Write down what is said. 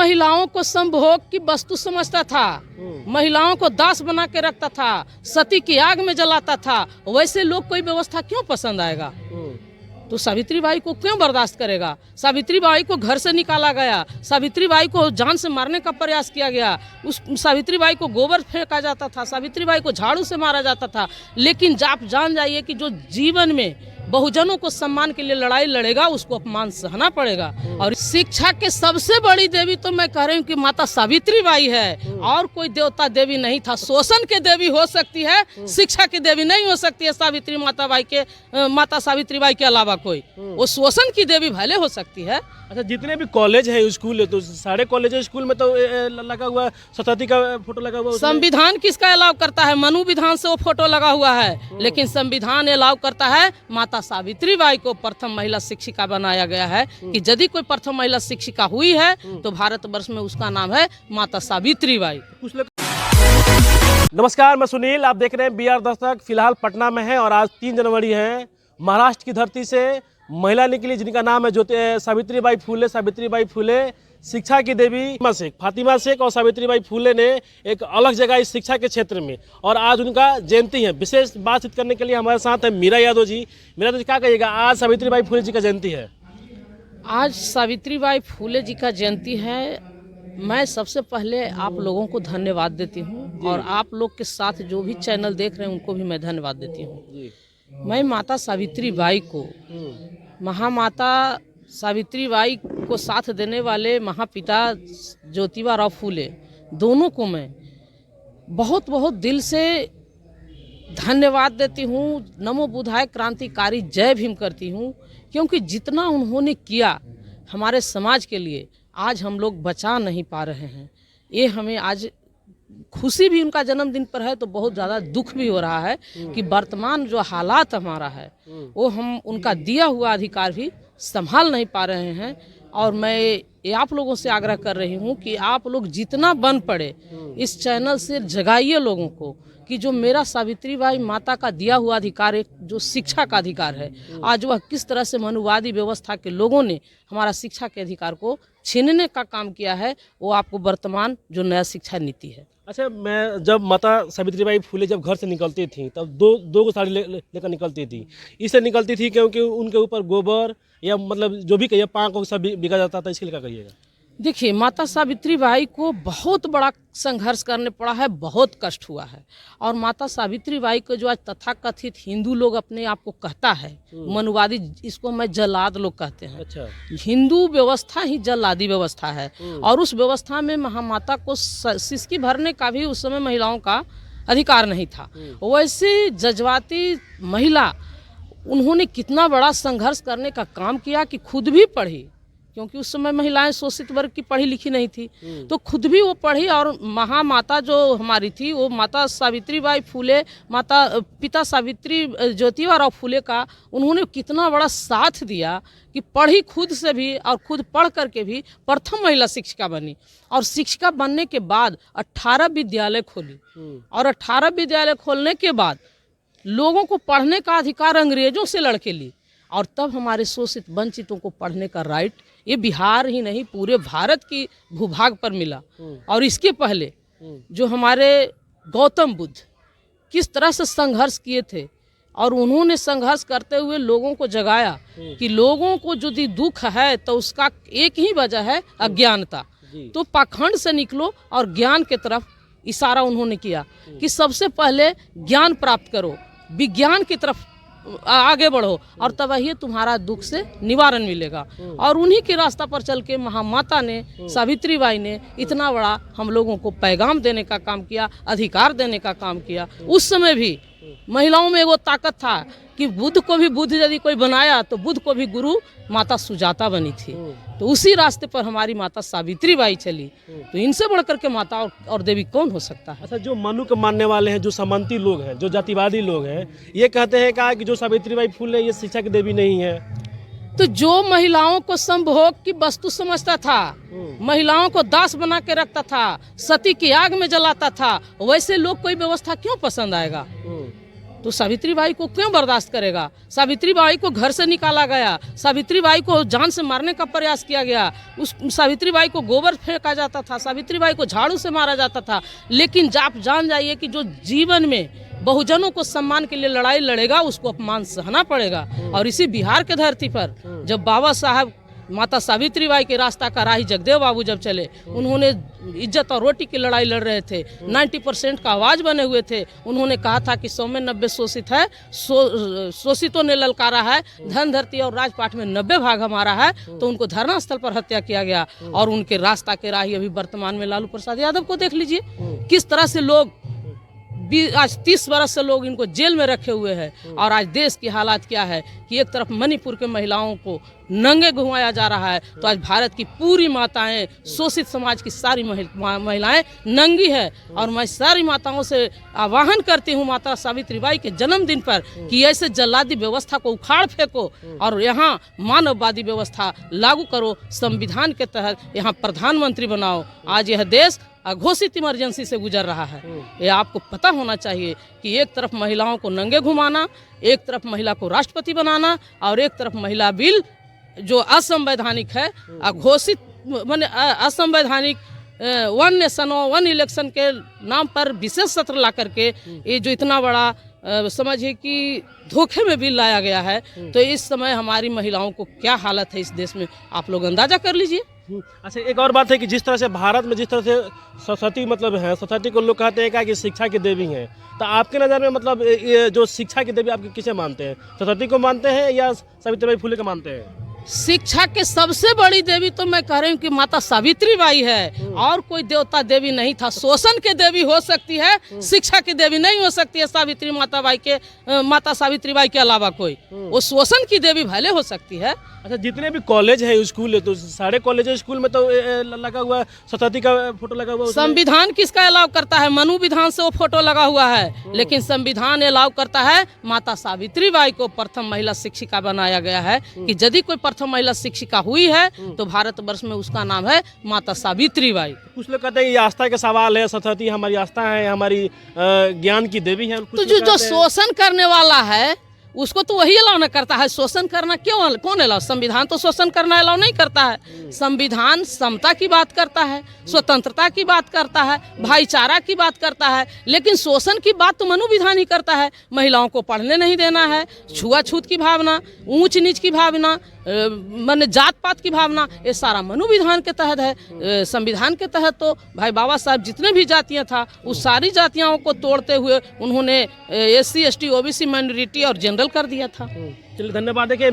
महिलाओं को संभोग की वस्तु समझता था, महिलाओं को दास बना के रखता था, सती की आग में जलाता था, वैसे लोग कोई व्यवस्था क्यों पसंद आएगा? तो सावित्रीबाई को क्यों बर्दाश्त करेगा? सावित्रीबाई को घर से निकाला गया, सावित्रीबाई को जान से मारने का प्रयास किया गया, उस सावित्रीबाई को गोबर फेंका जाता था, सावित्रीबाई को झाड़ू से मारा जाता था। लेकिन आप जान जाइए कि जो जीवन में बहुजनों को सम्मान के लिए लड़ाई लड़ेगा उसको अपमान सहना पड़ेगा। और शिक्षा के सबसे बड़ी देवी तो मैं कह रही हूँ कि माता सावित्रीबाई है, और कोई देवता देवी नहीं था। शोषण के देवी हो सकती है, शिक्षा की देवी नहीं हो सकती है। माता सावित्रीबाई के अलावा कोई, वो शोषण की देवी भले हो सकती है। अच्छा, जितने भी कॉलेज है, स्कूल है, तो सारे कॉलेज स्कूल में तो लगा हुआ सती का फोटो लगा हुआ। संविधान किसका अलाउ करता है? मनु विधान से वो फोटो लगा हुआ है, लेकिन संविधान अलाउ करता है माता सावित्रीबाई को प्रथम महिला शिक्षिका बनाया गया है कि यदि कोई प्रथम महिला शिक्षिका हुई है तो भारतवर्ष में उसका नाम है माता सावित्रीबाई। नमस्कार, मैं सुनील, आप देख रहे हैं BR दस्तक। फिलहाल पटना में है और आज 3 जनवरी है। महाराष्ट्र की धरती से महिला निकली जिनका नाम है सावित्रीबाई फुले। सावित्रीबाई फुले शिक्षा की देवी फातिमा शेख और सावित्रीबाई फुले ने एक अलग जगह इस शिक्षा के क्षेत्र में, और आज उनका जयंती है। विशेष बातचीत करने के लिए हमारे साथ है मीरा यादव जी। मीरा जी, क्या कहिएगा, आज सावित्रीबाई फुले जी का जयंती है। आज सावित्रीबाई फुले जी का जयंती है। मैं सबसे पहले आप लोगों को धन्यवाद देती हूँ, और आप लोग के साथ जो भी चैनल देख रहे हैं उनको भी मैं धन्यवाद देती हूँ। मैं माता सावित्रीबाई को, महामाता सावित्रीबाई को साथ देने वाले महापिता ज्योतिबा फुले, दोनों को मैं बहुत बहुत दिल से धन्यवाद देती हूँ। नमो बुद्धाय, क्रांतिकारी जय भीम करती हूँ, क्योंकि जितना उन्होंने किया हमारे समाज के लिए आज हम लोग बचा नहीं पा रहे हैं। ये हमें आज खुशी भी उनका जन्मदिन पर है तो बहुत ज़्यादा दुख भी हो रहा है कि वर्तमान जो हालात हमारा है वो हम उनका दिया हुआ अधिकार भी संभाल नहीं पा रहे हैं। और मैं ये आप लोगों से आग्रह कर रही हूँ कि आप लोग जितना बन पड़े इस चैनल से जगाइए लोगों को कि जो मेरा सावित्रीबाई माता का दिया हुआ अधिकार है, जो शिक्षा का अधिकार है, आज वह किस तरह से मनुवादी व्यवस्था के लोगों ने हमारा शिक्षा के अधिकार को छीनने का काम किया है, वो आपको वर्तमान जो नया शिक्षा नीति है। अच्छा, मैं जब माता सावित्रीबाई फुले जब घर से निकलती थी तब दो साड़ी लेकर निकलती थी। इससे निकलती थी क्योंकि उनके ऊपर गोबर या मतलब जो भी कहिए पाँव को सब बिका जाता था, इसके लिए क्या कहिएगा? देखिए, माता सावित्रीबाई को बहुत बड़ा संघर्ष करने पड़ा है, बहुत कष्ट हुआ है। और माता सावित्रीबाई को जो आज तथाकथित हिंदू लोग अपने आप को कहता है, मनुवादी, इसको मैं जल्लाद लोग कहते हैं। अच्छा। हिंदू व्यवस्था ही जल्लादी व्यवस्था है, और उस व्यवस्था में महामाता को सिसकी भरने का भी उस समय महिलाओं का अधिकार नहीं था। वैसे जज्बाती महिला, उन्होंने कितना बड़ा संघर्ष करने का काम किया कि खुद भी पढ़ी, क्योंकि उस समय महिलाएं शोषित वर्ग की पढ़ी लिखी नहीं थी, तो खुद भी वो पढ़ी। और महामाता जो हमारी थी वो माता सावित्रीबाई फुले, पिता सावित्री ज्योतिबा फुले का उन्होंने कितना बड़ा साथ दिया कि पढ़ी खुद से भी, और खुद पढ़ करके भी प्रथम महिला शिक्षिका बनी। और शिक्षिका बनने के बाद 18 विद्यालय खोली, और 18 विद्यालय खोलने के बाद लोगों को पढ़ने का अधिकार अंग्रेजों से लड़के ली, और तब हमारे शोषित वंचितों को पढ़ने का राइट ये बिहार ही नहीं पूरे भारत की भूभाग पर मिला। और इसके पहले जो हमारे गौतम बुद्ध किस तरह से संघर्ष किए थे, और उन्होंने संघर्ष करते हुए लोगों को जगाया कि लोगों को यदि दुख है तो उसका एक ही वजह है, अज्ञानता। तो पाखंड से निकलो और ज्ञान के तरफ इशारा उन्होंने किया कि सबसे पहले ज्ञान प्राप्त करो, विज्ञान की तरफ आगे बढ़ो, और तब ही तुम्हारा दुख से निवारण मिलेगा। और उन्हीं के रास्ता पर चल के महामाता ने, सावित्रीबाई ने इतना बड़ा हम लोगों को पैगाम देने का काम किया, अधिकार देने का काम किया। उस समय भी महिलाओं में वो ताकत था कि बुद्ध को भी बुद्ध यदि कोई बनाया तो बुद्ध को भी गुरु माता सुजाता बनी थी। तो उसी रास्ते पर हमारी माता सावित्रीबाई चली, तो इनसे बढ़कर के माता और देवी कौन हो सकता है? अच्छा, जो मनु के मानने वाले हैं, जो सामंती लोग हैं, जो जातिवादी लोग हैं, ये कहते हैं कि जो सावित्रीबाई फुले ये शिक्षा की देवी नहीं है। तो जो महिलाओं को संभोग की वस्तु समझता था, महिलाओं को दास बना के रखता था, सती की आग में जलाता था, वैसे लोग कोई व्यवस्था क्यों पसंद आएगा? तो सावित्रीबाई को क्यों बर्दाश्त करेगा? सावित्रीबाई को घर से निकाला गया, सावित्रीबाई को जान से मारने का प्रयास किया गया, उस सावित्रीबाई को गोबर फेंका जाता था, सावित्रीबाई को झाड़ू से मारा जाता था। लेकिन आप जान जाइए कि जो जीवन में बहुजनों को सम्मान के लिए लड़ाई लड़ेगा उसको अपमान सहना पड़ेगा। और इसी बिहार के धरती पर जब बाबा साहब माता सावित्रीबाई के रास्ता का राही जगदेव बाबू जब चले, उन्होंने इज्जत और रोटी की लड़ाई लड़ रहे थे, 90% का आवाज बने हुए थे। उन्होंने कहा था कि 100 में 90 शोषित है, शोषितों ने ललकारा है, धन धरती और राजपाट में 90 भाग हमारा है। तो उनको धरना स्थल पर हत्या किया गया। और उनके रास्ता के राही अभी वर्तमान में लालू प्रसाद यादव को देख लीजिए, किस तरह से लोग आज 30 बरस से लोग इनको जेल में रखे हुए हैं। और आज देश की हालात क्या है कि एक तरफ मणिपुर के महिलाओं को नंगे घुमाया जा रहा है, तो आज भारत की पूरी माताएं, शोषित समाज की सारी महिलाएं नंगी है। और मैं सारी माताओं से आह्वान करती हूं माता सावित्रीबाई के जन्मदिन पर कि ऐसे जल्लादी व्यवस्था को उखाड़ फेंको और यहाँ मानववादी व्यवस्था लागू करो, संविधान के तहत यहाँ प्रधानमंत्री बनाओ। आज यह देश अघोषित इमरजेंसी से गुजर रहा है। ये आपको पता होना चाहिए कि एक तरफ महिलाओं को नंगे घुमाना, एक तरफ महिला को राष्ट्रपति बनाना, और एक तरफ महिला बिल जो असंवैधानिक है, अघोषित माने असंवैधानिक वन नेशन वन इलेक्शन के नाम पर विशेष सत्र ला करके ये जो इतना बड़ा समझिए कि धोखे में बिल लाया गया है। तो इस समय हमारी महिलाओं को क्या हालत है इस देश में, आप लोग अंदाजा कर लीजिए। अच्छा, एक और बात है कि जिस तरह से भारत में जिस तरह से सरस्वती मतलब है, सरस्वती को लोग कहते हैं कि शिक्षा की देवी है, तो आपके नज़र में मतलब ये जो शिक्षा की देवी आप किसे मानते हैं? सरस्वती को मानते हैं या सावित्रीबाई फुले को मानते हैं? शिक्षा के सबसे बड़ी देवी तो मैं कह रही हूँ कि माता सावित्रीबाई है, और कोई देवता देवी नहीं था। शोषण के देवी हो सकती है, शिक्षा की देवी नहीं हो सकती है। माता सावित्रीबाई के अलावा कोई, वो शोषण की देवी भले हो सकती है। अच्छा, जितने भी कॉलेज है, स्कूल है, तो सारे कॉलेज स्कूल में तो लगा हुआ है सरस्वती का फोटो लगा हुआ है। संविधान किसका अलाउ करता है? मनु विधान से वो फोटो लगा हुआ है, लेकिन संविधान अलाउ करता है माता सावित्रीबाई को प्रथम महिला शिक्षिका बनाया गया है कि यदि कोई प्रथम महिला शिक्षिका हुई है तो भारतवर्ष में उसका नाम है माता सावित्रीबाई। कुछ लोग कहते हैं ये आस्था का सवाल है, सरस्वती हमारी आस्था है, हमारी ज्ञान की देवी है। तो जो शोषण करने वाला है उसको तो वही अलाउ न करता है। शोषण करना कौन अलाउ? संविधान तो शोषण करना अलाउ नहीं करता है। संविधान समता की बात करता है, स्वतंत्रता की बात करता है, भाईचारा की बात करता है, लेकिन शोषण की बात तो मनु विधान ही करता है। महिलाओं को पढ़ने नहीं देना है, छुआछूत की भावना, ऊंच नीच की भावना, माने जात पात की भावना, ये सारा मनु विधान के तहत है। संविधान के तहत तो भाई बाबा साहब जितने भी जातियाँ था उस सारी जातियों को तोड़ते हुए उन्होंने SC ST OBC माइनॉरिटी और जनरल कर दिया था। चलिए, धन्यवाद। देखिए